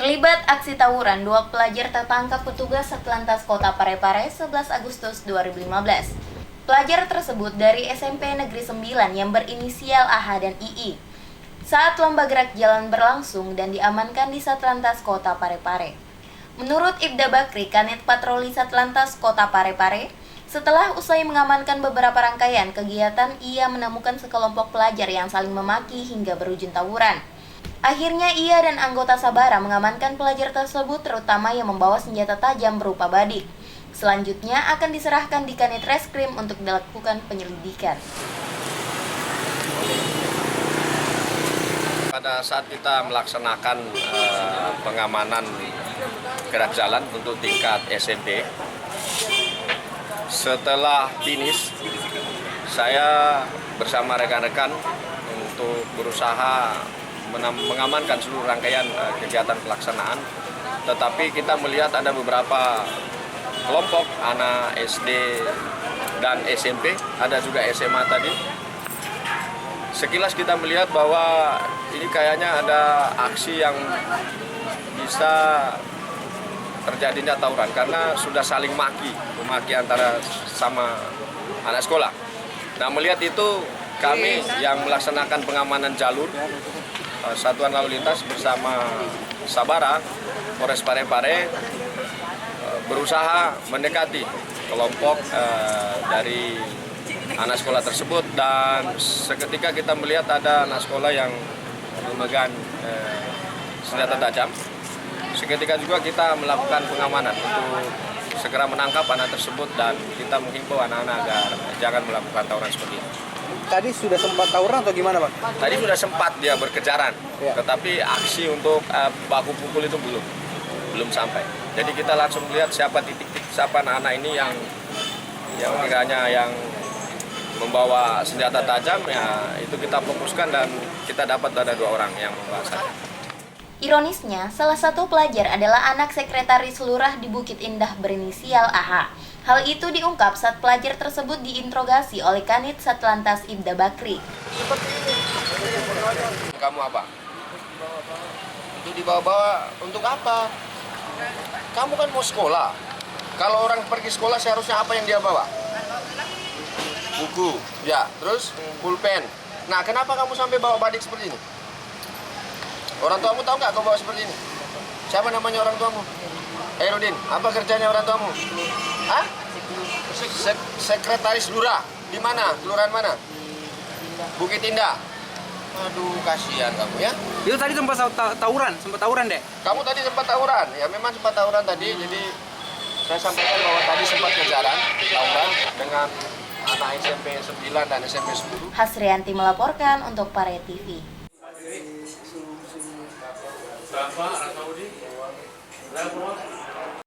Terlibat aksi tawuran, 2 pelajar tertangkap petugas Satlantas Kota Parepare 11 Agustus 2015. Pelajar tersebut dari SMP Negeri 9 yang berinisial AH dan II. Saat lomba gerak jalan berlangsung dan diamankan di Satlantas Kota Parepare. Menurut Ibda Bakri, Kanit Patroli Satlantas Kota Parepare, setelah usai mengamankan beberapa rangkaian kegiatan, ia menemukan sekelompok pelajar yang saling memaki hingga berujung tawuran. Akhirnya ia dan anggota Sabara mengamankan pelajar tersebut, terutama yang membawa senjata tajam berupa badik. Selanjutnya akan diserahkan di Kanit Reskrim untuk dilakukan penyelidikan. Pada saat kita melaksanakan pengamanan gerak jalan untuk tingkat SMP, setelah finish, saya bersama rekan-rekan untuk berusaha mengamankan seluruh rangkaian kegiatan pelaksanaan, tetapi kita melihat ada beberapa kelompok anak SD dan SMP, ada juga SMA tadi. Sekilas kita melihat bahwa ini kayaknya ada aksi yang bisa terjadinya tawuran karena sudah saling memaki antara sama anak sekolah. Nah, melihat itu kami yang melaksanakan pengamanan jalur Satuan Lalu Lintas bersama Sabara, Polres Parepare berusaha mendekati kelompok dari anak sekolah tersebut, dan seketika kita melihat ada anak sekolah yang memegang senjata tajam. Seketika juga kita melakukan pengamanan untuk segera menangkap anak tersebut, dan kita menghimbau anak-anak agar jangan melakukan tawuran seperti ini. Tadi sudah sempat tawuran atau gimana, Pak? Tadi sudah sempat dia berkejaran, tetapi aksi untuk baku pukul itu belum sampai. Jadi kita langsung lihat siapa siapa anak-anak ini yang kiranya yang membawa senjata tajam, ya itu kita fokuskan dan kita dapat ada 2 orang yang membawa senjata. Ironisnya, salah satu pelajar adalah anak sekretaris lurah di Bukit Indah berinisial AH. Hal itu diungkap saat pelajar tersebut diinterogasi oleh Kanit Satlantas Ibda Bakri. Kamu apa? Itu dibawa-bawa untuk apa? Kamu kan mau sekolah. Kalau orang pergi sekolah seharusnya apa yang dia bawa? Buku, ya. Terus pulpen. Nah, kenapa kamu sampai bawa badik seperti ini? Orang tuamu tahu nggak kau bawa seperti ini? Siapa namanya orang tuamu? Herudin, apa kerjanya orang tuamu? Hah? Sekretaris lurah. Di mana? Kelurahan mana? Bukit Indah. Aduh, kasihan kamu ya. Itu tadi sempat tawuran, Dek? Kamu tadi sempat tawuran. Ya memang sempat tawuran tadi. Jadi saya sampaikan bahwa tadi sempat kejaran tawuran dengan anak SMP 9 dan SMP 10. Hasrianti melaporkan untuk Pare TV. Berapa?